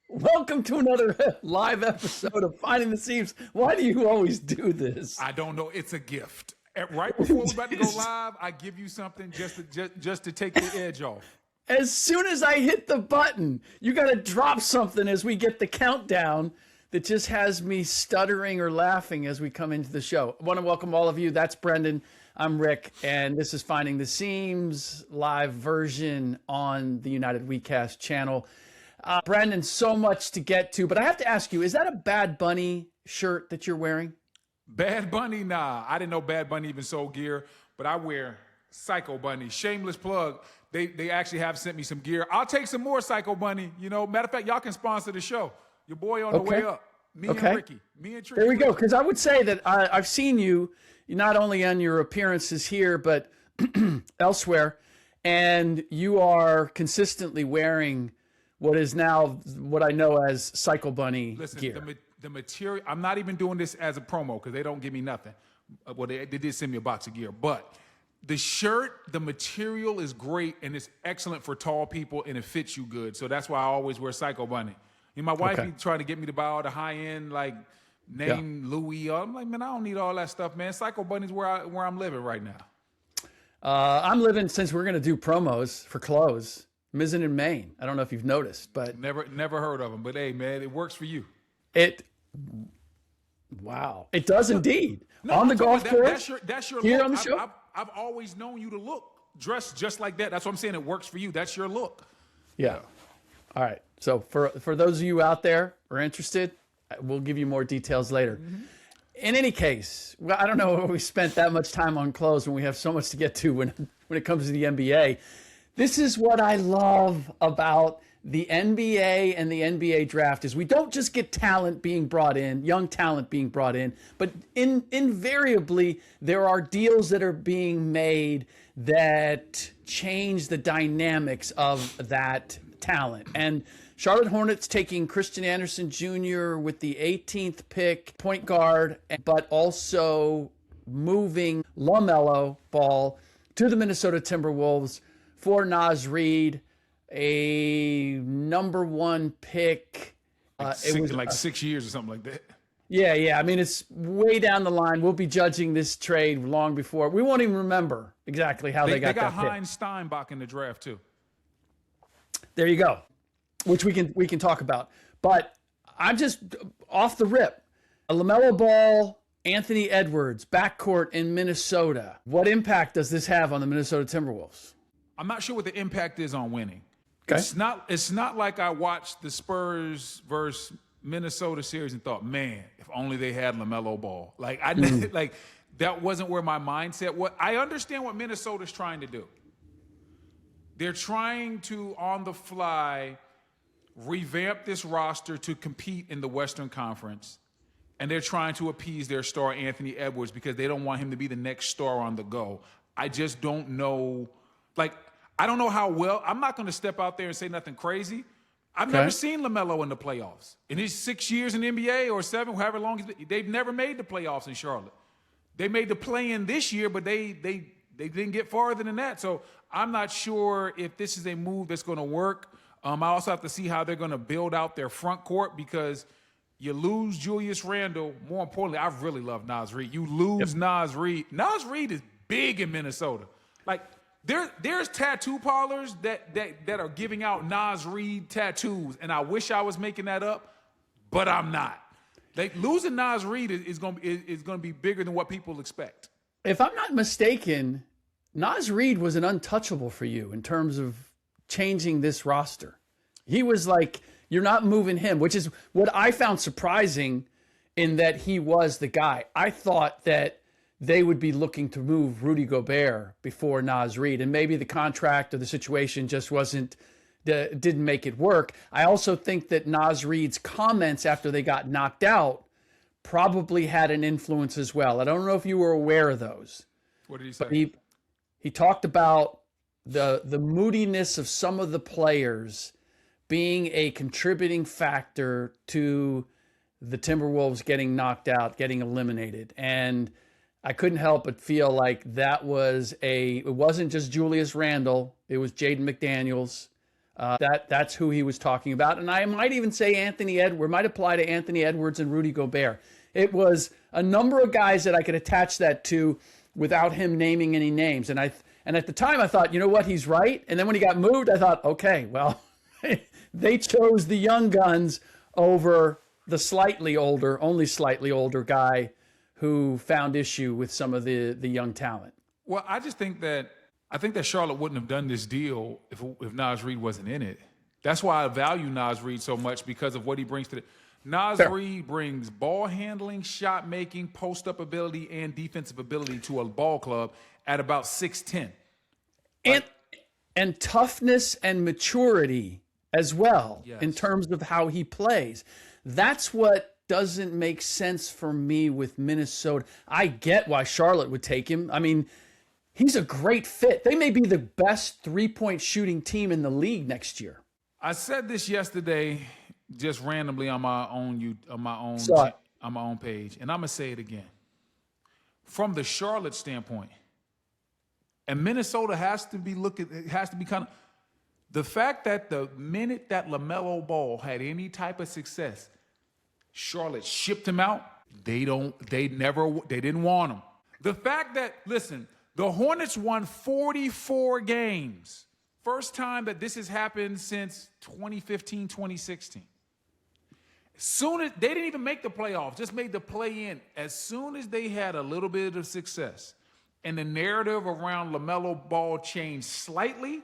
Welcome to another live episode of Finding the Seams. Why do you always do this? I don't know. It's a gift. Right before we're about to go live, I give you something just to take the edge off. As soon as I hit the button, you got to drop something as we get the countdown that just has me stuttering or laughing as we come into the show. I want to welcome all of you. That's Brendan. I'm Rick, and this is Finding the Seams live version on the United WeCast channel. Brendan, so much to get to, but I have to ask you, is that a Bad Bunny shirt that you're wearing? Bad Bunny? Nah, I didn't know Bad Bunny even sold gear, but I wear Psycho Bunny. Shameless plug. They actually have sent me some gear. I'll take some more Psycho Bunny. You know, matter of fact, y'all can sponsor the show. Your boy on the way up. Me and Ricky. Me and Tricky. There we go. Because I would say that I've seen you not only on your appearances here, but elsewhere, and you are consistently wearing what is now what I know as Psycho Bunny gear. The material, I'm not even doing this as a promo because they don't give me nothing. Well, they did send me a box of gear, but the shirt, the material is great and it's excellent for tall people and it fits you good. So that's why I always wear Psycho Bunny. You know, my wife be trying to get me to buy all the high-end, like, name Louis. I'm like, man, I don't need all that stuff, man. Psycho Bunny's where I'm living right now. I'm living, since we're going to do promos for clothes, Mizzen in Maine. I don't know if you've noticed, but never heard of them. But hey, man, it works for you. Wow, it does indeed. No, on the golf course, that's your here look. on the show. I've always known you to look dressed just like that. That's what I'm saying. It works for you. That's your look. Yeah. All right. So for those of you out there who are interested, we'll give you more details later. Mm-hmm. In any case, well, I don't know why we spent that much time on clothes when we have so much to get to when it comes to the NBA. This is what I love about the NBA and the NBA draft is we don't just get talent being brought in, young talent being brought in, but invariably there are deals that are being made that change the dynamics of that talent. And Charlotte Hornets taking Christian Anderson Jr. with the 18th pick, point guard, but also moving LaMelo Ball to the Minnesota Timberwolves for Naz Reid, a number one pick. It was like 6 years or something like that. Yeah. I mean, it's way down the line. We'll be judging this trade long before. We won't even remember exactly how they got that pick. They got Heinz Steinbach in the draft too. There you go, which we can talk about. But I'm just off the rip. LaMelo Ball, Anthony Edwards, backcourt in Minnesota. What impact does this have on the Minnesota Timberwolves? I'm not sure what the impact is on winning. Okay. It's not like I watched the Spurs versus Minnesota series and thought, man, if only they had LaMelo Ball. Like like that wasn't where my mindset was. I understand what Minnesota's trying to do. They're trying to, on the fly, revamp this roster to compete in the Western Conference. And they're trying to appease their star, Anthony Edwards, because they don't want him to be the next star on the go. I just don't know. Like, I don't know how well. I'm not going to step out there and say nothing crazy. I've never seen LaMelo in the playoffs. In his 6 years in the NBA or 7, however long he's been, they've never made the playoffs in Charlotte. They made the play-in this year, but they didn't get farther than that. So I'm not sure if this is a move that's going to work. I also have to see how they're going to build out their front court because you lose Julius Randle. More importantly, I really love Naz Reid. You lose Naz Reid. Naz Reid is big in Minnesota. Like, there's tattoo parlors that are giving out Naz Reid tattoos, and I wish I was making that up, but I'm not. Like, losing Naz Reid is going to be bigger than what people expect. If I'm not mistaken, Naz Reid was an untouchable for you in terms of changing this roster. He was like, you're not moving him, which is what I found surprising in that he was the guy. I thought that they would be looking to move Rudy Gobert before Naz Reid, and maybe the contract or the situation just didn't make it work. I also think that Naz Reid's comments after they got knocked out probably had an influence as well. I don't know if you were aware of those. What did he say? But he talked about the moodiness of some of the players being a contributing factor to the Timberwolves getting knocked out, getting eliminated. And I couldn't help but feel like it wasn't just Julius Randle. It was Jaden McDaniels. That's who he was talking about. And I might even say might apply to Anthony Edwards and Rudy Gobert. It was a number of guys that I could attach that to without him naming any names. And at the time I thought, you know what, he's right. And then when he got moved, I thought, okay, well, they chose the young guns over the only slightly older guy who found issue with some of the young talent. Well, I think that Charlotte wouldn't have done this deal if Naz Reid wasn't in it. That's why I value Naz Reid so much, because of what he brings to the Naz Reid brings ball handling, shot making, post-up ability, and defensive ability to a ball club at about 6'10". And toughness and maturity as well, yes, in terms of how he plays. That's what doesn't make sense for me with Minnesota. I get why Charlotte would take him. I mean, he's a great fit. They may be the best three-point shooting team in the league next year. I said this yesterday, just randomly on my own page, and I'm gonna say it again. From the Charlotte standpoint, and Minnesota has to be kind of the fact that the minute that LaMelo Ball had any type of success, Charlotte shipped him out. They didn't want him. The fact that, listen, the Hornets won 44 games. First time that this has happened since 2015, 2016. Soon as they didn't even make the playoffs, just made the play-in. As soon as they had a little bit of success and the narrative around LaMelo Ball changed slightly,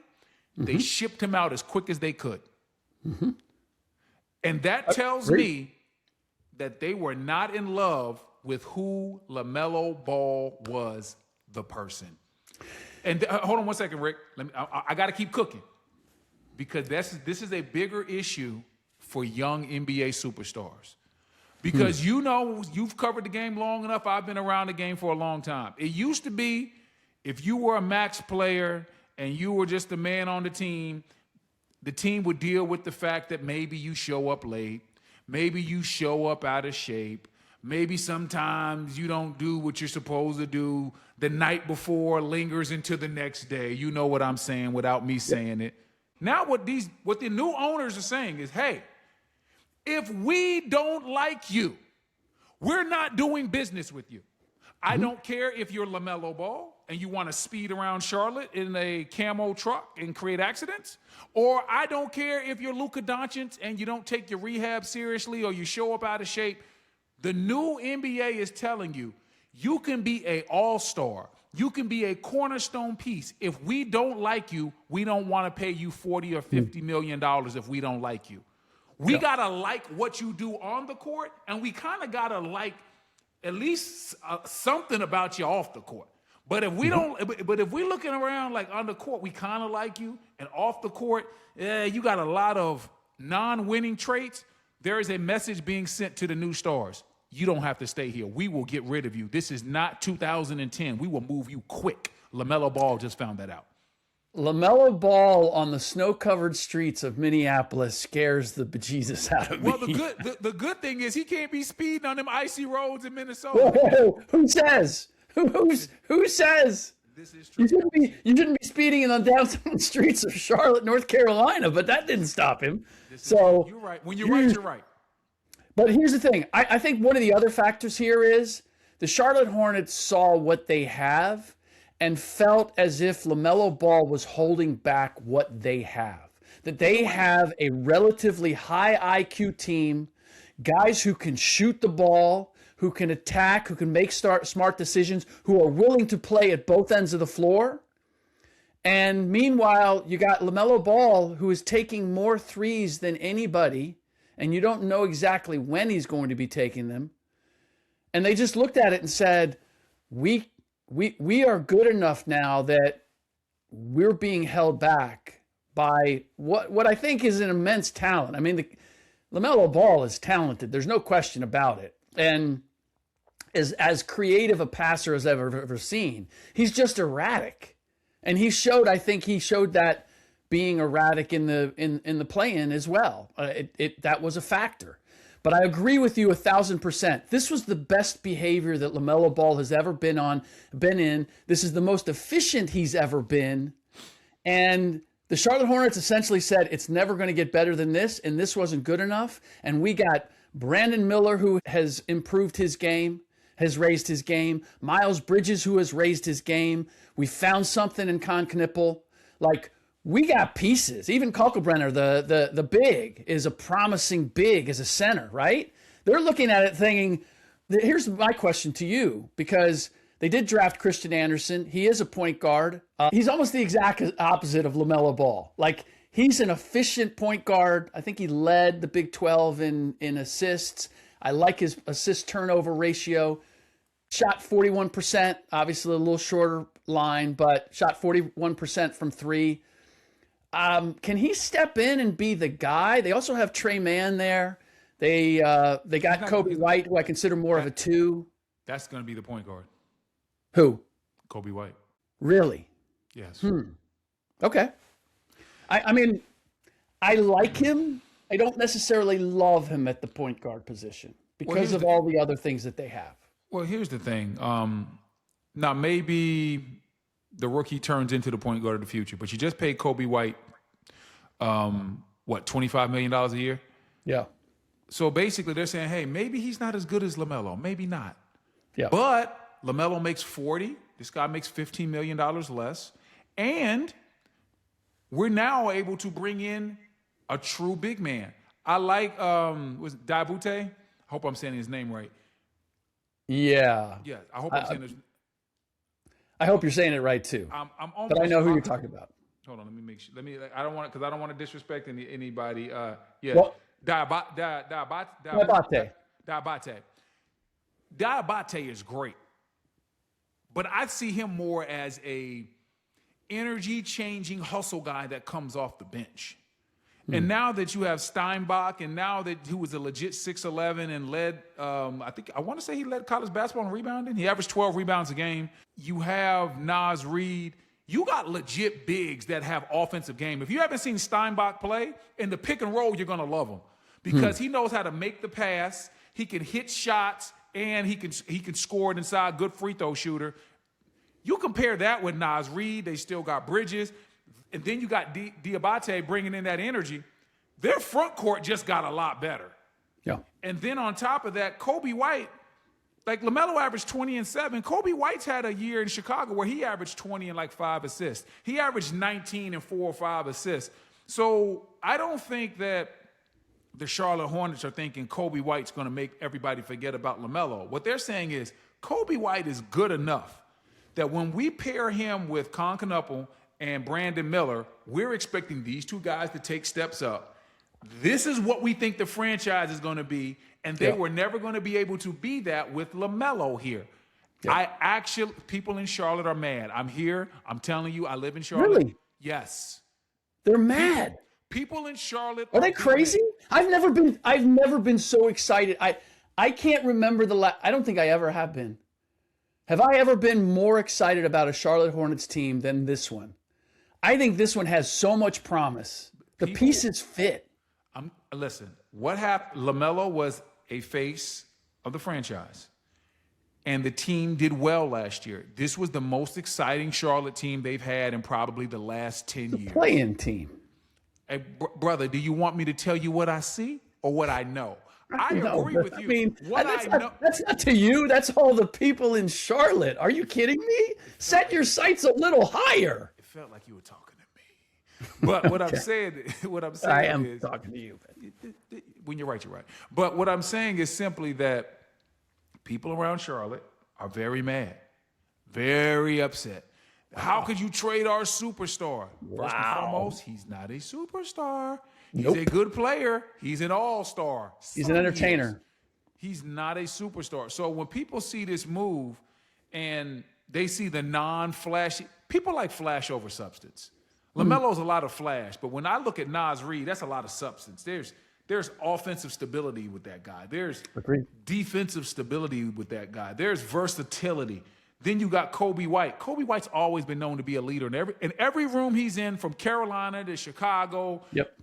they shipped him out as quick as they could. And that tells me that they were not in love with who LaMelo Ball was, the person. And hold on one second, Rick. I got to keep cooking, because this is a bigger issue for young NBA superstars. Because you've covered the game long enough. I've been around the game for a long time. It used to be, if you were a max player and you were just a man on the team would deal with the fact that maybe you show up late, maybe you show up out of shape, maybe sometimes you don't do what you're supposed to do. The night before lingers into the next day. You know what I'm saying without me saying it. Now what the new owners are saying is, hey, if we don't like you, we're not doing business with you. I don't care if you're LaMelo Ball and you want to speed around Charlotte in a camo truck and create accidents, or I don't care if you're Luka Doncic and you don't take your rehab seriously or you show up out of shape. The new NBA is telling you, you can be an all-star. You can be a cornerstone piece. If we don't like you, we don't want to pay you $40 or $50 million if we don't like you. We got to like what you do on the court, and we kind of got to like at least something about you off the court. But if we don't, but if we're looking around like on the court, we kind of like you, and off the court, you got a lot of non-winning traits, there is a message being sent to the new stars. You don't have to stay here. We will get rid of you. This is not 2010. We will move you quick. LaMelo Ball just found that out. LaMelo Ball on the snow-covered streets of Minneapolis scares the bejesus out of me. Well, the good thing is he can't be speeding on them icy roads in Minnesota. Whoa, who says? Who says? This is true. You shouldn't be speeding on the downtown streets of Charlotte, North Carolina, but that didn't stop him. You're right. When you're right, you're right. But here's the thing. I think one of the other factors here is the Charlotte Hornets saw what they have and felt as if LaMelo Ball was holding back what they have. That they have a relatively high IQ team, guys who can shoot the ball, who can attack, who can make smart decisions, who are willing to play at both ends of the floor. And meanwhile, you got LaMelo Ball, who is taking more threes than anybody, and you don't know exactly when he's going to be taking them. And they just looked at it and said, we are good enough now that we're being held back by what I think is an immense talent. I mean, LaMelo Ball is talented. There's no question about it. And as creative a passer as I've ever seen, he's just erratic. And I think he showed that being erratic in the play-in as well. That was a factor. But I agree with you 1,000%. This was the best behavior that LaMelo Ball has ever been in. This is the most efficient he's ever been. And The Charlotte Hornets essentially said it's never going to get better than this, and this wasn't good enough. And we got Brandon Miller, who has improved his game, has raised his game. Miles Bridges, who has raised his game. We found something in Con Knipple. Like, we got pieces. Even Kalkbrenner, the big, is a promising big as a center, right? They're looking at it thinking, here's my question to you, because they did draft Christian Anderson. He is a point guard. He's almost the exact opposite of LaMelo Ball. Like, he's an efficient point guard. I think he led the Big 12 in assists. I like his assist turnover ratio. Shot 41%, obviously a little shorter line, but shot 41% from three. Can he step in and be the guy? They also have Trey Mann there. They got Kobe White, who I consider more of a two. That's going to be the point guard. Who? Kobe White. Really? Yes. Okay. I mean, I like him. I don't necessarily love him at the point guard position because of all the other things that they have. Well, here's the thing. Now, maybe the rookie turns into the point guard of the future, but you just paid Kobe White, $25 million a year? Yeah. So basically they're saying, hey, maybe he's not as good as LaMelo. Maybe not. Yeah. But LaMelo makes 40. This guy makes $15 million less. And we're now able to bring in a true big man. I like, was it Bucher? I hope I'm saying his name right. Yeah. Yeah, I hope I'm saying this. I hope you're saying it right too. I'm almost, but I know who you're talking about. Hold on, let me make sure. I don't want to disrespect anybody. Yeah. Well, Diabate. Diabate is great. But I see him more as a energy-changing hustle guy that comes off the bench. And now that you have Steinbach, and now that he was a legit 6'11" and led, I want to say he led college basketball in rebounding. He averaged 12 rebounds a game. You have Naz Reid. You got legit bigs that have offensive game. If you haven't seen Steinbach play, in the pick and roll, you're going to love him because he knows how to make the pass. He can hit shots, and he can score it inside. Good free throw shooter. You compare that with Naz Reid. They still got Bridges. And then you got Diabate bringing in that energy. Their front court just got a lot better. Yeah. And then on top of that, Kobe White, like LaMelo averaged 20 and 7. Kobe White's had a year in Chicago where he averaged 20 and like 5 assists. He averaged 19 and 4 or 5 assists. So I don't think that the Charlotte Hornets are thinking Kobe White's going to make everybody forget about LaMelo. What they're saying is Kobe White is good enough that when we pair him with Con Knipple and Brandon Miller, we're expecting these two guys to take steps up. This is what we think the franchise is going to be, and they were never going to be able to be that with LaMelo here. Yeah. People in Charlotte are mad. I'm here. I'm telling you, I live in Charlotte. Really? Yes. They're mad. People in Charlotte are they crazy? I've never been so excited. I can't remember I don't think I ever have been. Have I ever been more excited about a Charlotte Hornets team than this one? I think this one has so much promise. The pieces fit. Listen, what happened? LaMelo was a face of the franchise, and the team did well last year. This was the most exciting Charlotte team they've had in probably the last 10 years. Playing team. Hey, brother, do you want me to tell you what I see or what I know? I agree with you. I mean, that's not to you. That's all the people in Charlotte. Are you kidding me? Set your sights a little higher. It felt like you were talking to me. But what I'm saying I am is talking to you. When you're right, you're right. But what I'm saying is simply that people around Charlotte are very mad, very upset. How could you trade our superstar? First and foremost, he's not a superstar. He's a good player. He's an all-star. He's an entertainer. He's not a superstar. So when people see this move and they see the non-flashy, people like flash over substance. LaMelo's a lot of flash, but when I look at Naz Reid, that's a lot of substance. There's offensive stability with that guy. There's defensive stability with that guy. There's versatility. Then you got Kobe White. Kobe White's always been known to be a leader in every room he's in, from Carolina to Chicago. Yep.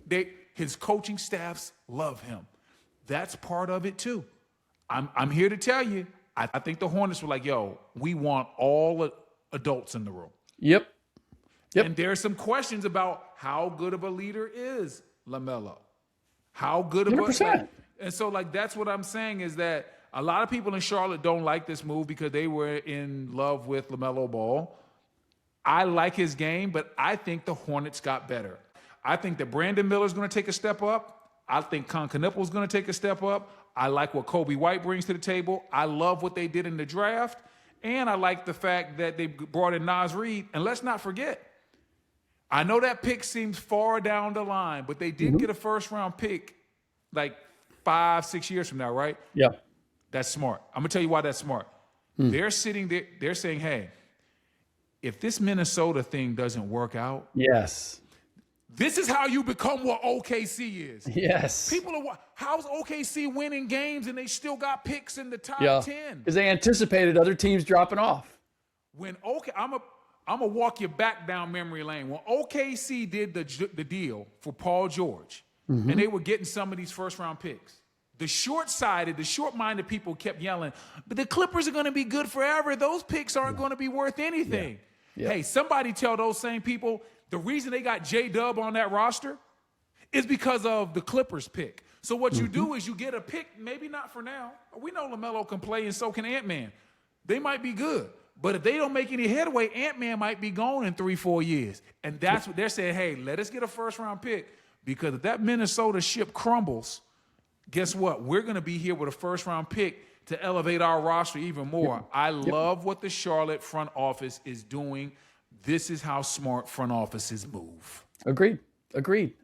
His coaching staffs love him. That's part of it too. I'm here to tell you, I think the Hornets were like, yo, we want all adults in the room. Yep. Yep. And there are some questions about how good of a leader is LaMelo. How good of 100%. and so like that's what I'm saying is that a lot of people in Charlotte don't like this move because they were in love with LaMelo Ball. I like his game, but I think the Hornets got better. I think that Brandon Miller's going to take a step up. I think Con Knupple's going to take a step up. I like what Kobe White brings to the table. I love what they did in the draft. And I like the fact that they brought in Naz Reid. And let's not forget, I know that pick seems far down the line, but they did get a first-round pick like 5-6 years from now, right? Yeah. That's smart. I'm going to tell you why that's smart. They're sitting there, they're saying, hey, if this Minnesota thing doesn't work out, Yes. this is how you become what OKC is. Yes. People are, how's OKC winning games and they still got picks in the top 10? Because they anticipated other teams dropping off. When I'm gonna walk you back down memory lane. When OKC did the deal for Paul George, and they were getting some of these first-round picks, the short-sighted, the short-minded people kept yelling, but the Clippers are going to be good forever. Those picks aren't going to be worth anything. Yeah. Hey, somebody tell those same people the reason they got J-Dub on that roster is because of the Clippers pick. So what you do is you get a pick, maybe not for now. We know LaMelo can play and so can Ant-Man. They might be good. But if they don't make any headway, Ant-Man might be gone in 3-4 years. And that's what they're saying, hey, let us get a first-round pick because if that Minnesota ship crumbles, guess what? We're going to be here with a first-round pick to elevate our roster even more. I love what the Charlotte front office is doing. This is how smart front offices move. Agreed.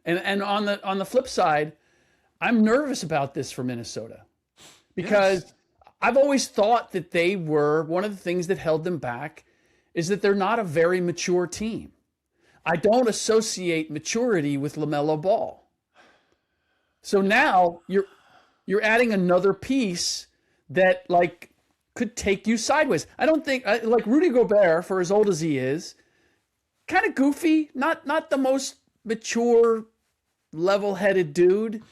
And on the flip side, I'm nervous about this for Minnesota because I've always thought that they were, one of the things that held them back is that they're not a very mature team. I don't associate maturity with LaMelo Ball. So now you're adding another piece that like could take you sideways. I don't think like Rudy Gobert, for as old as he is, kind of goofy, not the most mature, level-headed dude.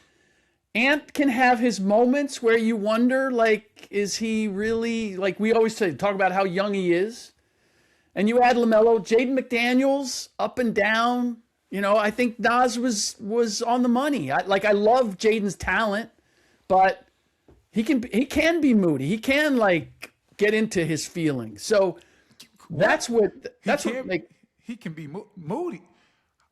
Ant can have his moments where you wonder, like, is he really, like we always talk about how young he is. And you add LaMelo, Jaden McDaniels, up and down. You know, I think Naz was on the money. I love Jaden's talent, but he can be moody. He can like get into his feelings. So he can be moody.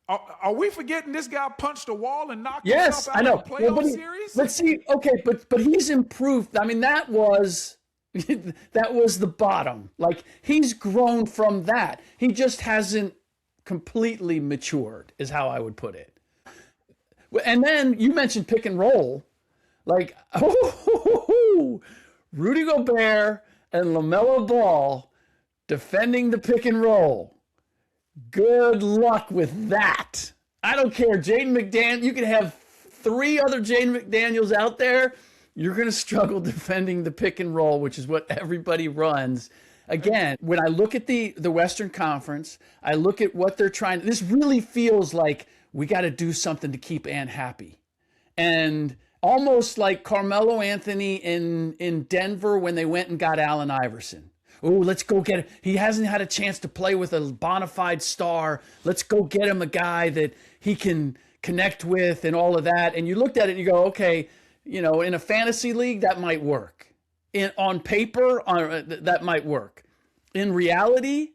Are we forgetting this guy punched a wall and knocked yes, himself out I know. of the playoff series? Let's see. Okay, but he's improved. I mean, that was the bottom. Like he's grown from that. He just hasn't completely matured, is how I would put it. And then you mentioned pick and roll, like Rudy Gobert and LaMelo Ball defending the pick and roll. Good luck with that. I don't care. Jaden McDaniels, you can have 3 other Jaden McDaniels out there. You're going to struggle defending the pick and roll, which is what everybody runs. Again, when I look at the Western Conference, I look at what they're trying. This really feels like we got to do something to keep Ant happy. And almost like Carmelo Anthony in Denver when they went and got Allen Iverson. Oh, let's go get him. He hasn't had a chance to play with a bona fide star. Let's go get him a guy that he can connect with and all of that. And you looked at it and you go, okay, you know, in a fantasy league, that might work. On paper, that might work. In reality,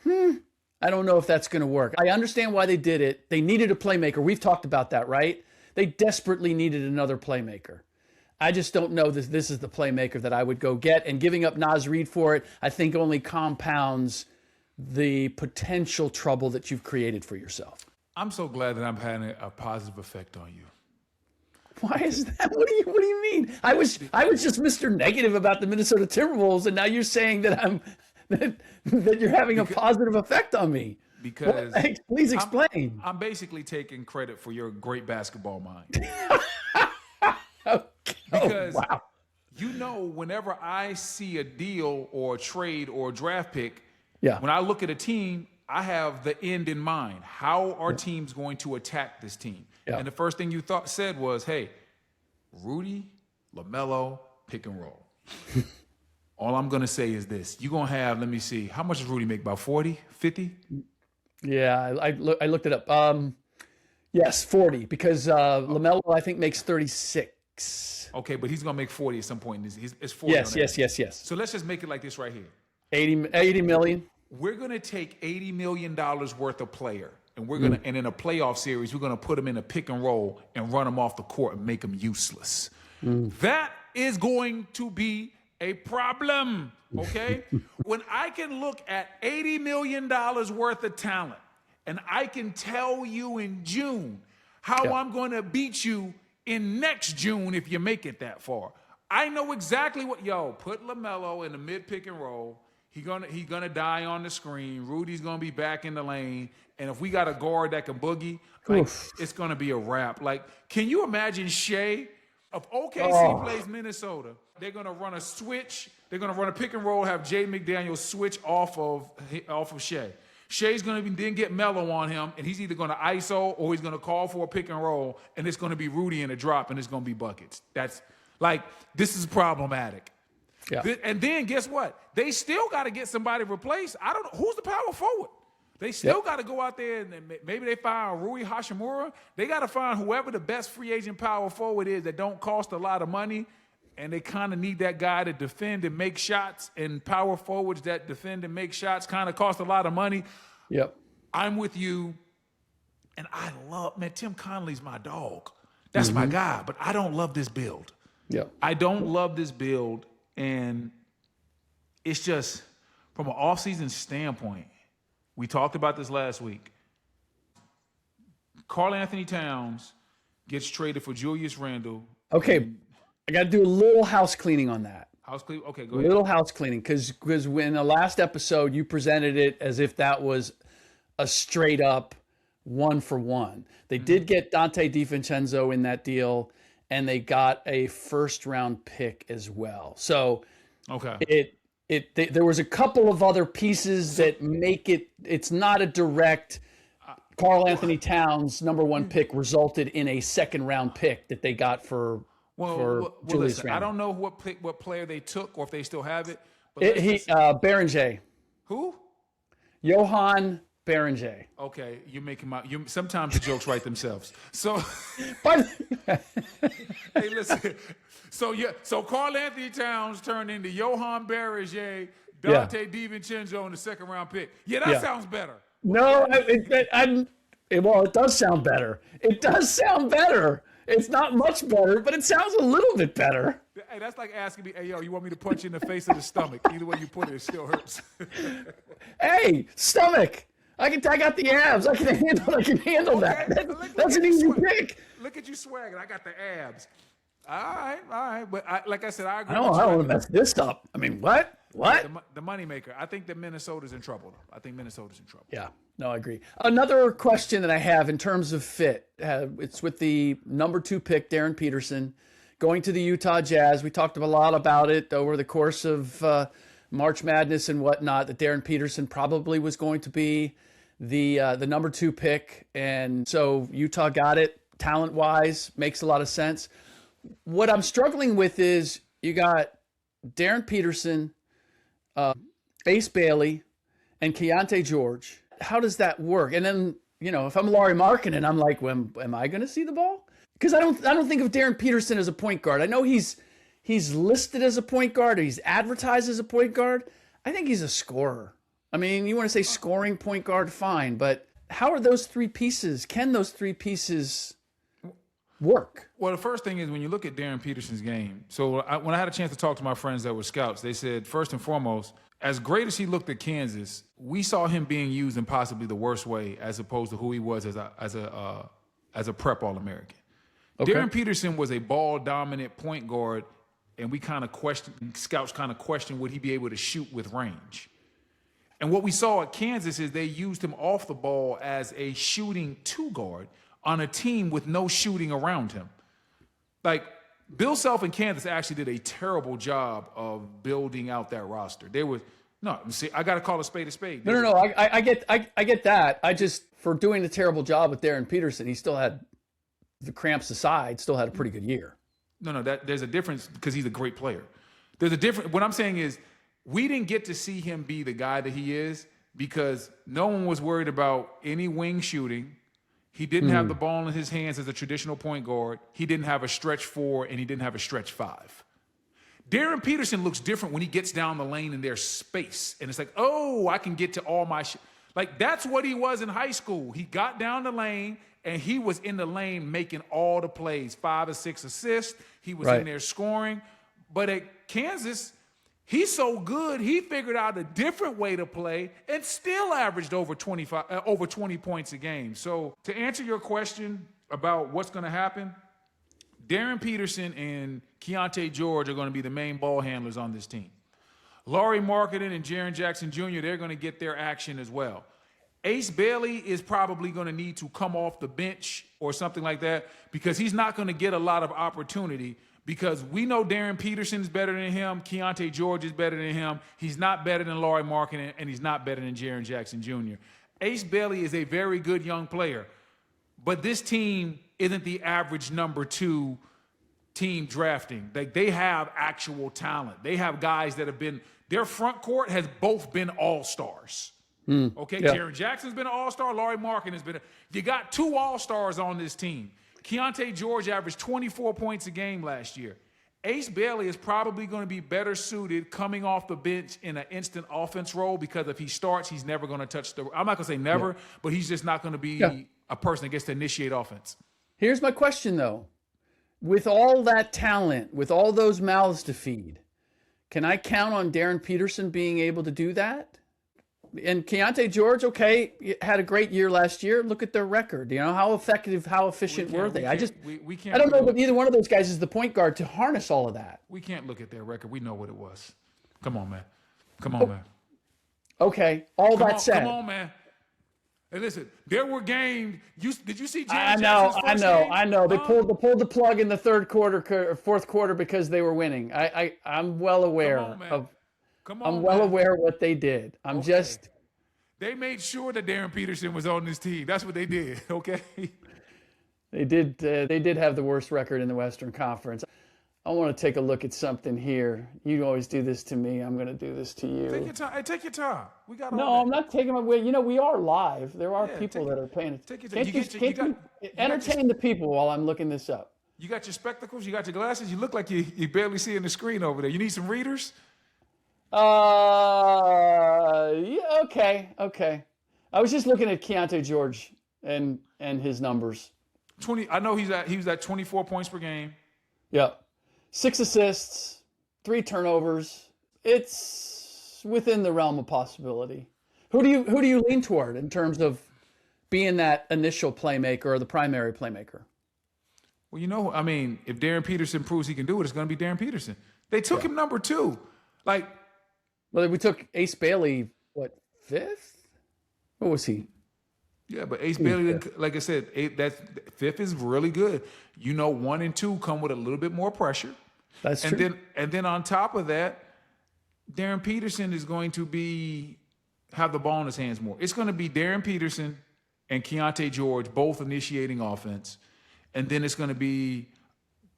I don't know if that's going to work. I understand why they did it. They needed a playmaker. We've talked about that, right? They desperately needed another playmaker. I just don't know that this is the playmaker that I would go get. And giving up Naz Reid for it, I think only compounds the potential trouble that you've created for yourself. I'm so glad that I'm having a positive effect on you. Why is that? What do you mean? I was just Mr. Negative about the Minnesota Timberwolves, and now you're saying that that you're having a positive effect on me. Because please explain. I'm basically taking credit for your great basketball mind. Okay. Because wow. you know, whenever I see a deal or a trade or a draft pick, Yeah. when I look at a team, I have the end in mind. How are teams going to attack this team? Yeah. And the first thing you said was, hey, Rudy, LaMelo, pick and roll. All I'm going to say is this. You're going to have, let me see, how much does Rudy make? About 40, 50? Yeah, I looked it up. Yes, 40 because LaMelo I think makes 36. Okay, but he's going to make 40 at some point. It's 40. Yes. So let's just make it like this right here. 80 million. We're going to take $80 million worth of player, and we're going to, and in a playoff series, we're going to put them in a pick and roll and run them off the court and make them useless. That is going to be a problem, okay? When I can look at $80 million worth of talent, and I can tell you in June how I'm going to beat you in next June if you make it that far. I know exactly what, put LaMelo in the mid pick and roll. He's gonna die on the screen. Rudy's gonna be back in the lane. And if we got a guard that can boogie, like, it's gonna be a wrap. Like, can you imagine Shea? If OKC plays Minnesota, they're gonna run a switch. They're gonna run a pick and roll, have Jay McDaniels switch off of Shea. Shea's going to then get Melo on him, and he's either going to ISO or he's going to call for a pick and roll, and it's going to be Rudy in a drop, and it's going to be buckets. That's like, this is problematic. Yeah. And then guess what? They still got to get somebody replaced. I don't know. Who's the power forward? They still got to go out there, and maybe they find Rui Hashimura. They got to find whoever the best free agent power forward is that don't cost a lot of money, and they kind of need that guy to defend and make shots, and power forwards that defend and make shots kind of cost a lot of money. Yep. I'm with you, and I love, Tim Connolly's my dog. That's my guy, but I don't love this build. Yep. I don't love this build, and it's just, from an offseason standpoint, we talked about this last week. Karl Anthony Towns gets traded for Julius Randle. Okay. I got to do a little house cleaning on that. House cleaning? Okay, go ahead. Little house cleaning, because in the last episode, you presented it as if that was a straight up 1-for-1. They did get Dante DiVincenzo in that deal, and they got a first-round pick as well. So there was a couple of other pieces that make it's not a direct Karl Anthony Towns #1 pick resulted in a second-round pick that they got for Julius listen, Randle. I don't know what player they took or if they still have it. But Berenger. Who? Johan Berenger. Okay, you're making sometimes the jokes write themselves. So, But hey, listen. So Karl Anthony Towns turned into Johan Berenger, Dante DiVincenzo in the second-round pick. Yeah, that sounds better. No, it does sound better. It does sound better. It's not much better, but it sounds a little bit better. Hey, that's like asking me, hey, you want me to punch you in the face or the stomach? Either way you put it, it still hurts. Hey, stomach. I got the abs. I can handle that. That's an easy pick. Look at you swagging. I got the abs. All right. But like I said, I agree. I don't want to mess this up. I mean, what? The moneymaker. I think that Minnesota's in trouble. Yeah. No, I agree. Another question that I have in terms of fit, it's with the #2 pick, Darryn Peterson, going to the Utah Jazz. We talked a lot about it over the course of March Madness and whatnot, that Darryn Peterson probably was going to be the #2 pick. And so Utah got it. Talent-wise, makes a lot of sense. What I'm struggling with is you got Darryn Peterson, Ace Bailey, and Keontae George. How does that work? And then, if I'm Lauri Markkanen, I'm like, am I going to see the ball? Because I don't think of Darryn Peterson as a point guard. I know he's listed as a point guard, or he's advertised as a point guard. I think he's a scorer. I mean, you want to say scoring point guard, fine, but how are those three pieces? Can those three pieces work? Well, the first thing is when you look at Darryn Peterson's game. So when I had a chance to talk to my friends that were scouts, they said, first and foremost, as great as he looked at Kansas, we saw him being used in possibly the worst way as opposed to who he was as a prep All-American. Okay. Darryn Peterson was a ball-dominant point guard, and scouts kind of questioned would he be able to shoot with range. And what we saw at Kansas is they used him off the ball as a shooting two guard on a team with no shooting around him. Like, Bill Self in Kansas actually did a terrible job of building out that roster. I got to call a spade a spade. No. I get that. I just, for doing a terrible job with Darryn Peterson, he still had, the cramps aside, still had a pretty good year. No, there's a difference because he's a great player. There's a difference. What I'm saying is we didn't get to see him be the guy that he is because no one was worried about any wing shooting. He didn't have the ball in his hands as a traditional point guard. He didn't have a stretch 4, and he didn't have a stretch 5. Darryn Peterson looks different when he gets down the lane and there's space. And it's like, oh, I can get to all my like, that's what he was in high school. He got down the lane, and he was in the lane making all the plays, 5 or 6 assists. He was in there scoring. But at Kansas, he's so good, he figured out a different way to play and still averaged over 20 points a game. So to answer your question about what's going to happen, Darryn Peterson and Keyonte George are going to be the main ball handlers on this team. Lauri Markkanen and Jaren Jackson Jr., they're going to get their action as well. Ace Bailey is probably going to need to come off the bench or something like that, because he's not going to get a lot of opportunity, because we know Darryn Peterson is better than him. Keyonte George is better than him. He's not better than Lauri Markkanen, and he's not better than Jaren Jackson Jr. Ace Bailey is a very good young player, but this team isn't the average number 2 team drafting. Like, they have actual talent. They have guys that have been – their front court has both been all-stars. Okay, yeah. Jaren Jackson's been an all-star. Lauri Markkanen has been you got 2 all-stars on this team. Keyonte George averaged 24 points a game last year. Ace Bailey is probably going to be better suited coming off the bench in an instant offense role, because if he starts, he's never going to touch the – I'm not going to say never, but he's just not going to be a person that gets to initiate offense. Here's my question, though. With all that talent, with all those mouths to feed, can I count on Darryn Peterson being able to do that? And Keyonte George, okay, had a great year last year. Look at their record. You know, how effective, how efficient were they? I don't know that either one of those guys is the point guard to harness all of that. We can't look at their record. We know what it was. Come on, man. Come on, man. Okay, that said. Come on, man. Hey, listen, there were games. Did you see I Jackson's know. game? They pulled the plug in the fourth quarter because they were winning. I'm well aware of. I'm well aware what they did. They made sure that Darryn Peterson was on this team. That's what they did, okay? They did have the worst record in the Western Conference. I want to take a look at something here. You always do this to me. I'm going to do this to you. Take your time. Hey, take your time. We got No, I'm not taking my way. You know, we are live. There are people that are paying attention. Can't you entertain the people while I'm looking this up? You got your spectacles? You got your glasses? You look like you barely see in the screen over there. You need some readers? Yeah, okay. I was just looking at Keyonte George and his numbers. I know he was at 24 points per game. Yeah. 6 assists, 3 turnovers. It's within the realm of possibility. Who do you lean toward in terms of being that initial playmaker or the primary playmaker? Well, you know, I mean, if Darryn Peterson proves he can do it, it's going to be Darryn Peterson. They took him number 2. Well, we took Ace Bailey, 5th? What was he? Yeah, but Ace Bailey, like I said, that 5th is really good. You know, 1 and 2 come with a little bit more pressure. That's true. And then on top of that, Darryn Peterson is going to have the ball in his hands more. It's going to be Darryn Peterson and Keyonte George both initiating offense. And then it's going to be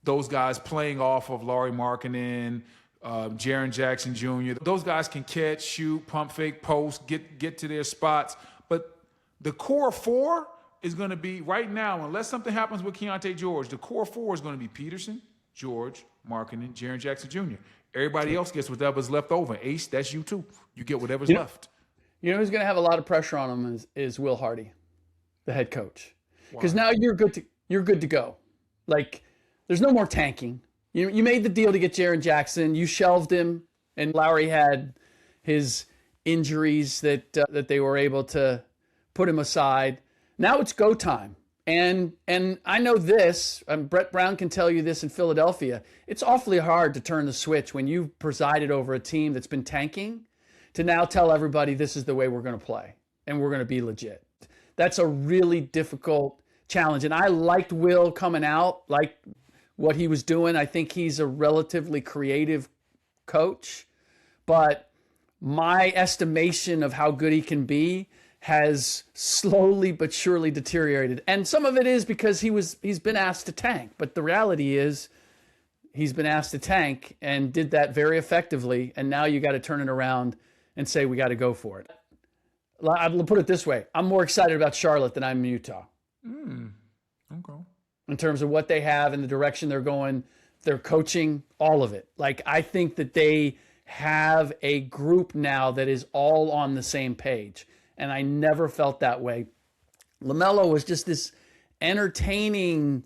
those guys playing off of Lauri Markkanen, Jaren Jackson Jr. Those guys can catch, shoot, pump fake, post, get to their spots. But the core 4 is going to be, right now, unless something happens with Keyonte George, the core 4 is going to be Peterson, George, Markkanen, Jaren Jackson Jr. Everybody else gets whatever's left over. Ace, that's you too. You get whatever's left. You know who's going to have a lot of pressure on him is Will Hardy, the head coach. Because now you're good to go. Like, there's no more tanking. You made the deal to get Jaren Jackson. You shelved him, and Lowry had his injuries that they were able to put him aside. Now it's go time. And I know this, Brett Brown can tell you this in Philadelphia. It's awfully hard to turn the switch when you've presided over a team that's been tanking to now tell everybody this is the way we're going to play and we're going to be legit. That's a really difficult challenge. And I liked Will coming out, like what he was doing. I think he's a relatively creative coach, but my estimation of how good he can be has slowly but surely deteriorated. And some of it is because he's been asked to tank, but the reality is he's been asked to tank and did that very effectively. And now you got to turn it around and say, we got to go for it. I'll put it this way. I'm more excited about Charlotte than I'm Utah Okay. in terms of what they have and the direction they're going, their coaching, all of it. Like, I think that they have a group now that is all on the same page. And I never felt that way. LaMelo was just this entertaining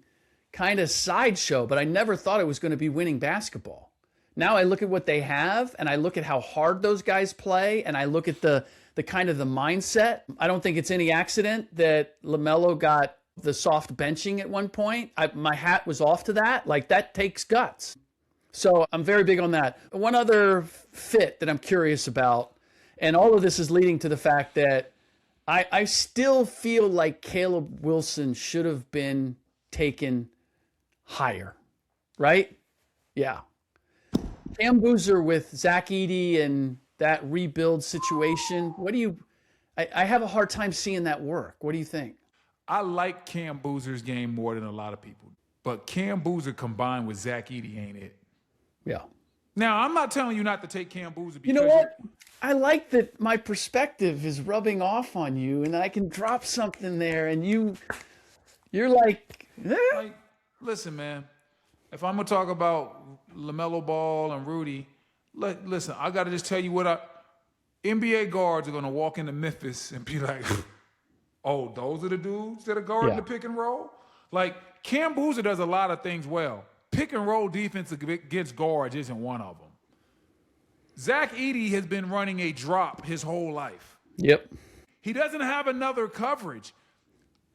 kind of sideshow, but I never thought it was going to be winning basketball. Now I look at what they have, and I look at how hard those guys play, and I look at the kind of the mindset. I don't think it's any accident that LaMelo got the soft benching at one point. My hat was off to that. Like, that takes guts. So I'm very big on that. One other fit that I'm curious about, and all of this is leading to the fact that I still feel like Caleb Wilson should have been taken higher, right? Yeah. Cam Boozer with Zach Edey and that rebuild situation. I have a hard time seeing that work. What do you think? I like Cam Boozer's game more than a lot of people. But Cam Boozer combined with Zach Edey ain't it. Yeah. Now, I'm not telling you not to take Cam Boozer because you know what? I like that my perspective is rubbing off on you, and I can drop something there, and you're like, eh. Like, listen, man. If I'm gonna talk about LaMelo Ball and Rudy, listen, I gotta just tell you NBA guards are gonna walk into Memphis and be like, "Oh, those are the dudes that are guarding the pick and roll." Like, Cam Boozer does a lot of things well. Pick and roll defense against guards isn't one of them. Zach Edey has been running a drop his whole life. Yep. He doesn't have another coverage.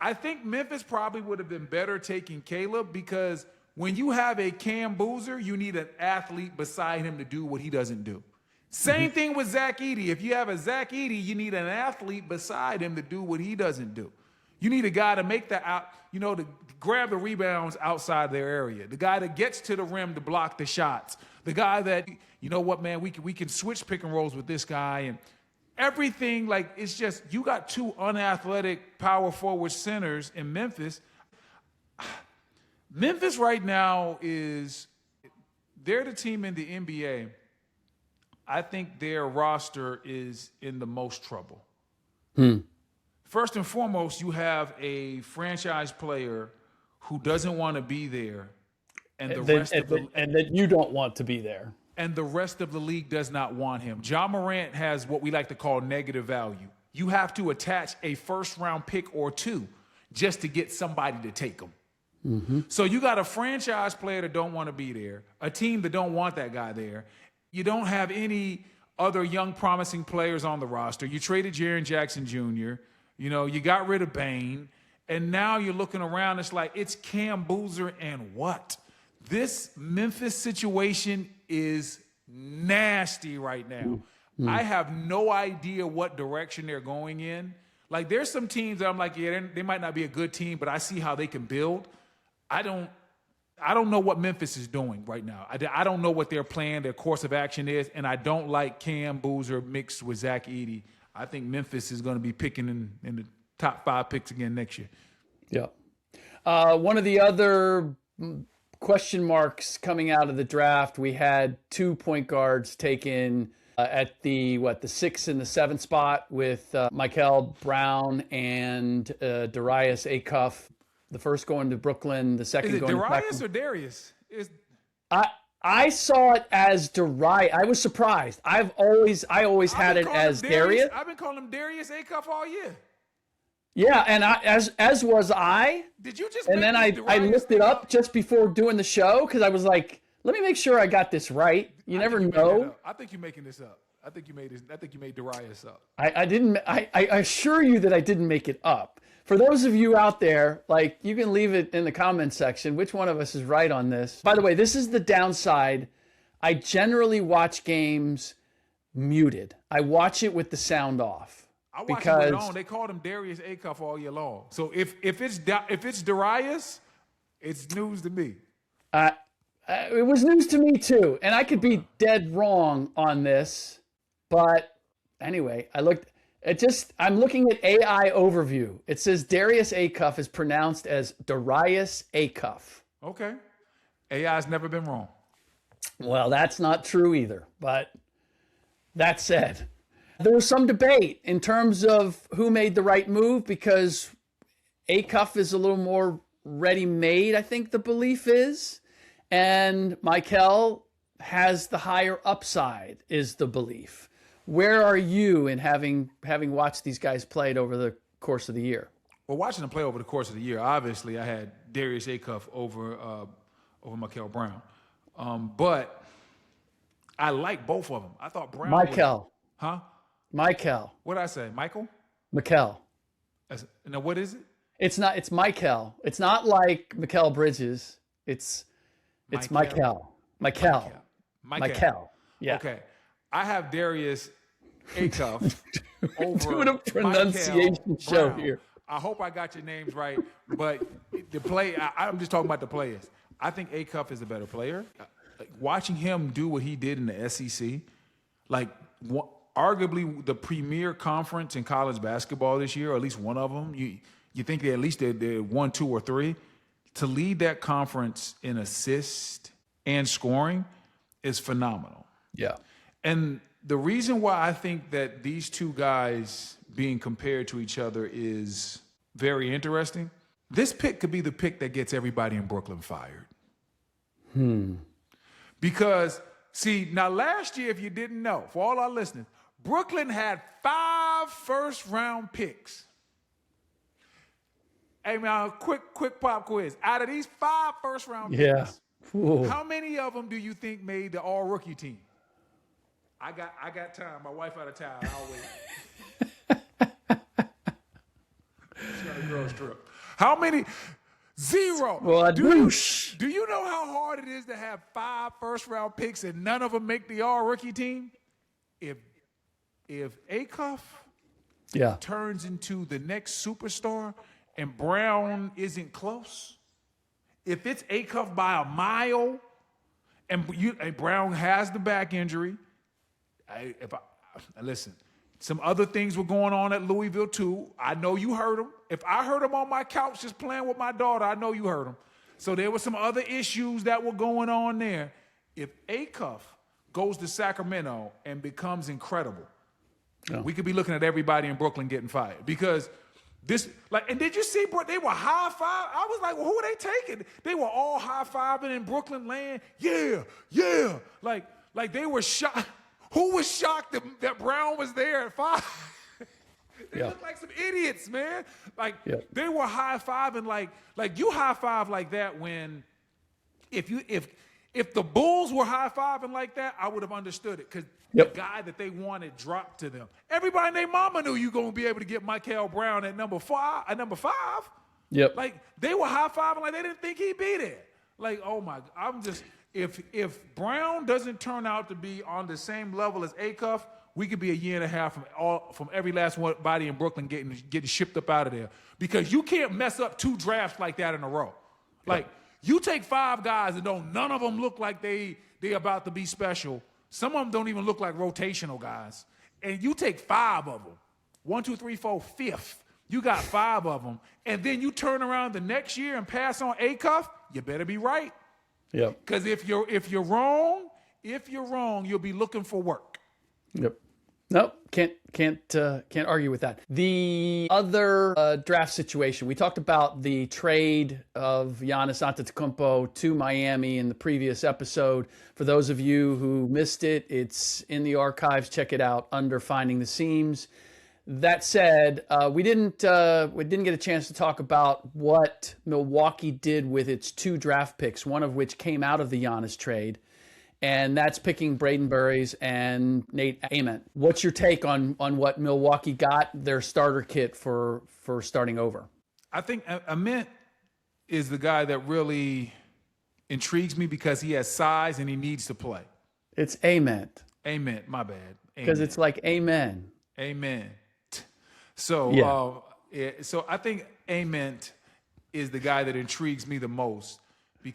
I think Memphis probably would have been better taking Caleb because when you have a Cam Boozer, you need an athlete beside him to do what he doesn't do. Same thing with Zach Edey. If you have a Zach Edey, you need an athlete beside him to do what he doesn't do. You need a guy to make to grab the rebounds outside their area. The guy that gets to the rim to block the shots. The guy that, you know what, man, we can switch pick and rolls with this guy and everything. Like, it's just, you got two unathletic power forward centers in Memphis. Memphis right now they're the team in the NBA. I think their roster is in the most trouble. First and foremost, you have a franchise player who doesn't want to be there, and that you don't want to be there. And the rest of the league does not want him. Ja Morant has what we like to call negative value. You have to attach a first-round pick or two just to get somebody to take him. Mm-hmm. So you got a franchise player that don't want to be there, a team that don't want that guy there. You don't have any other young promising players on the roster. You traded Jaren Jackson Jr., you got rid of Bane, and now you're looking around, it's like, it's Cam Boozer and what? This Memphis situation is nasty right now. I have no idea what direction they're going in. Like, there's some teams that I'm like, yeah, they might not be a good team, but I see how they can build. I don't know what Memphis is doing right now. I don't know what their plan, their course of action is, and I don't like Cam Boozer mixed with Zach Edey. I think Memphis is going to be picking in the top 5 picks again next year. Yeah. One of the other question marks coming out of the draft, we had 2 point guards taken at the 6th and the 7th spot with Michael Brown and Darius Acuff. The first going to Brooklyn, the second going to Darius or Darius? I saw it as Darius. I was surprised. I always had it as Darius. I've been calling him Darius Acuff all year. Yeah, and as was I. Did you just? And then I looked it up just before doing the show because I was like, let me make sure I got this right. You never know. I think you're making this up. I think you made Darius up. I didn't. I assure you that I didn't make it up. For those of you out there, like, you can leave it in the comments section. Which one of us is right on this? By the way, this is the downside. I generally watch games muted. I watch it with the sound off. I watch it with on. They called him Darius Acuff all year long. So if it's Darius, it's news to me. It was news to me too, and I could be dead wrong on this, but anyway, I'm looking at AI overview. It says Darius Acuff is pronounced as Darius Acuff. Okay. AI's never been wrong. Well, that's not true either. But that said, There was some debate in terms of who made the right move because Acuff is a little more ready-made, I think the belief is, and Michael has the higher upside, is the belief. Where are you in having watched these guys played over the course of the year? Well, watching them play over the course of the year, obviously I had Darius Acuff over Michael Brown, but I like both of them. I thought Brown. Michael. Huh? Michael. What did I say? Michael? Michael. Now what is it? It's Michael. It's not like Mikal Bridges. It's Michael. Michael. Yeah. Okay. I have Darius Acuff over Doing a pronunciation Michael show Brown. here. I hope I got your names right, but I'm just talking about the players. I think Acuff is a better player. Like, watching him do what he did in the SEC, arguably the premier conference in college basketball this year, or at least one of them. You think that at least they're 1, 2, or 3. To lead that conference in assist and scoring is phenomenal. Yeah. And the reason why I think that these two guys being compared to each other is very interesting. This pick could be the pick that gets everybody in Brooklyn fired. Because, see, now last year, if you didn't know, for all our listeners, Brooklyn had 5 first-round picks. Hey, man, quick pop quiz. Out of these 5 first-round picks, how many of them do you think made the all-rookie team? I got time. My wife out of town. I'll wait. She's got a girl's trip. How many? 0. Well, do you know how hard it is to have 5 first-round picks and none of them make the all-rookie team? If Acuff turns into the next superstar and Brown isn't close, if it's Acuff by a mile and Brown has the back injury, listen, some other things were going on at Louisville too. I know you heard them. If I heard them on my couch just playing with my daughter, I know you heard them. So there were some other issues that were going on there. If Acuff goes to Sacramento and becomes incredible, we could be looking at everybody in Brooklyn getting fired because and did you see, bro, they were high-five? I was like, well, who are they taking? They were all high-fiving in Brooklyn land. Yeah. Like they were shocked. Who was shocked that Brown was there at 5? They looked like some idiots, man. They were high-fiving like you high-five like that when if the Bulls were high-fiving like that, I would have understood it because the guy that they wanted dropped to them. Everybody and their mama knew you going to be able to get Michael Brown at number 5. Yep. Like, they were high-fiving like they didn't think he'd be there. Like, oh, my, I'm just – if Brown doesn't turn out to be on the same level as Acuff, we could be a year and a half from every last one body in Brooklyn getting shipped up out of there because you can't mess up 2 drafts like that in a row. Like, you take 5 guys and none of them look like they about to be special. Some of them don't even look like rotational guys. And you take 5 of them, 1, 2, 3, 4, 5th. You got 5 of them. And then you turn around the next year and pass on Acuff, you better be right. Yep. Because if you're wrong, you'll be looking for work. Yep. Nope. Can't argue with that. The other draft situation, we talked about the trade of Giannis Antetokounmpo to Miami in the previous episode. For those of you who missed it, it's in the archives. Check it out under Finding the Seams. That said, we didn't get a chance to talk about what Milwaukee did with its 2 draft picks, one of which came out of the Giannis trade. And that's picking Braden Burries and Nate Ament. What's your take on what Milwaukee got their starter kit for starting over? I think Ament is the guy that really intrigues me because he has size and he needs to play. It's Ament. Ament, my bad. Because it's like amen. Amen. So, so I think Ament is the guy that intrigues me the most.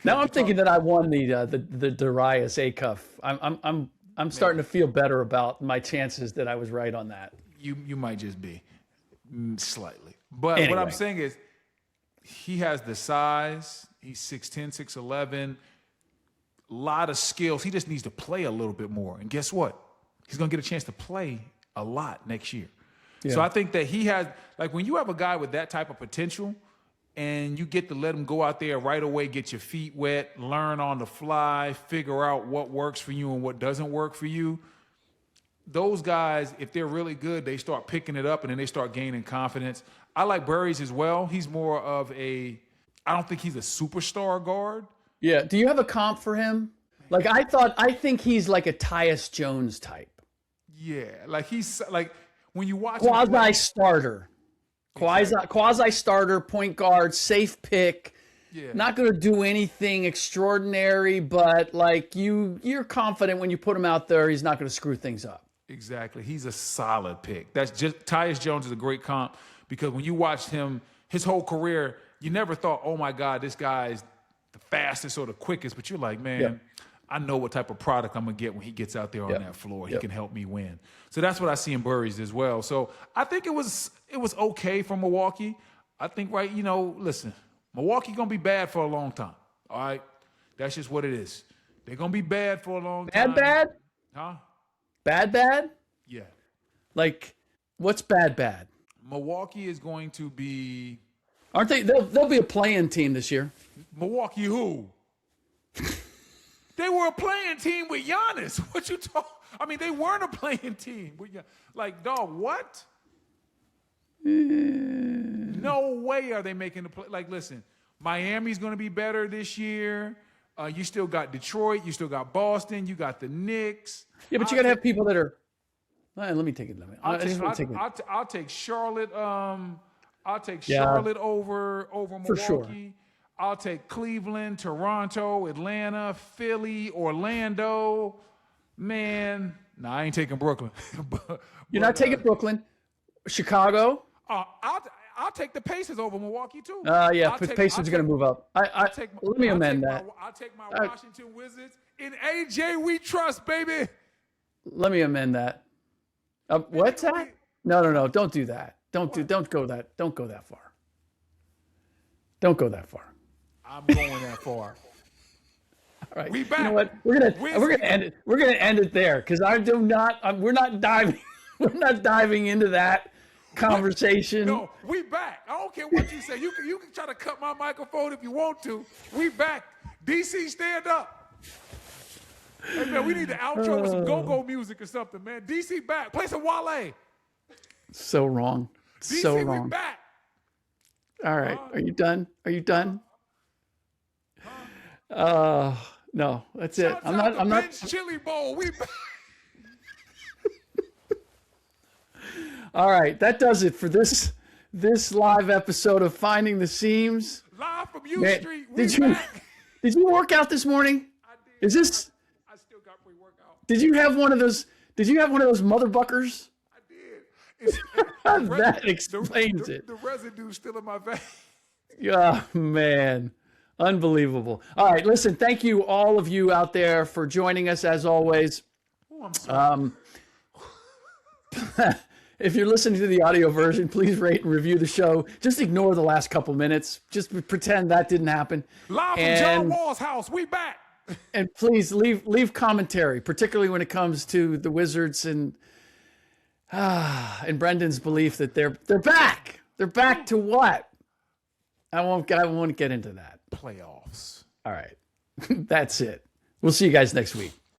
Now I'm thinking that I won the Darius Acuff. I'm starting to feel better about my chances that I was right on that. You might just be slightly, but anyway. What I'm saying is he has the size. He's 6'10", 6'11", a lot of skills. He just needs to play a little bit more. And guess what? He's gonna get a chance to play a lot next year. Yeah. So I think that he has, like, when you have a guy with that type of potential and you get to let him go out there right away, get your feet wet, learn on the fly, figure out what works for you and what doesn't work for you, those guys, if they're really good, they start picking it up and then they start gaining confidence. I like Burries as well. He's more of I don't think he's a superstar guard. Yeah. Do you have a comp for him? Like, I think he's like a Tyus Jones type. Yeah. Like, he's like, when you watch Quasi starter, quasi starter, point guard, safe pick. Yeah. Not going to do anything extraordinary, but like you're confident when you put him out there, he's not going to screw things up. Exactly. He's a solid pick. That's just Tyus Jones is a great comp because when you watched him, his whole career, you never thought, oh my God, this guy's the fastest or the quickest. But you're like, man, Yep. I know what type of product I'm gonna get when he gets out there on Yep. that floor. Yep. He can help me win. So that's what I see in Burries as well. So I think it was okay for Milwaukee. I think listen, Milwaukee gonna be bad for a long time. All right, that's just what it is. They're gonna be bad for a long time. Bad? Huh? Bad? Yeah. Like, what's bad? Milwaukee is going to be. Aren't they? They'll be a play-in team this year. Milwaukee who? They were a playing team with Giannis. What you talk? I mean, they weren't a playing team. Like, dog, what? No way are they making the play. Like, listen, Miami's going to be better this year. You still got Detroit. You still got Boston. You got the Knicks. Yeah, but you got to have people that are. Let me take it. I'll take Charlotte. I'll take Charlotte over Milwaukee. For sure. I'll take Cleveland, Toronto, Atlanta, Philly, Orlando. Man, I ain't taking Brooklyn. You're not taking Brooklyn, Chicago. I'll take the Pacers over Milwaukee too. Yeah, Pacers are going to move up. Let me amend that. I'll take my Washington Wizards. In AJ, we trust, baby. Let me amend that. What's that? No. Don't do that. Don't go that far. Don't go that far. I'm going that far. All right. We back. You know what? We're gonna end it. We're gonna end it there because we're not diving into that conversation. No, we back. I don't care what you say. You can try to cut my microphone if you want to. We back. DC, stand up. Hey man, we need the outro with some go-go music or something, man. DC back. Play some Wale. So wrong. DC, So wrong. we back. All right. Are you done? No, that's it. I'm not. Chili Bowl. We back. All right. That does it for this live episode of Finding the Seams. Live from U Man, Street. Did you work out this morning? I did. Is this? I still got pre-workout. Did you have one of those? Did you have one of those mother buckers? I did. That explains it. The residue's still in my vein. Oh, man. Unbelievable. All right. Listen, thank you, all of you out there, for joining us as always. Oh, I'm sorry. If you're listening to the audio version, please rate and review the show. Just ignore the last couple minutes. Just pretend that didn't happen. Live from John Wall's house. We back. And please leave commentary, particularly when it comes to the Wizards and Brendan's belief that they're back. They're back to what? I won't get into that. Playoffs. All right. That's it. We'll see you guys next week.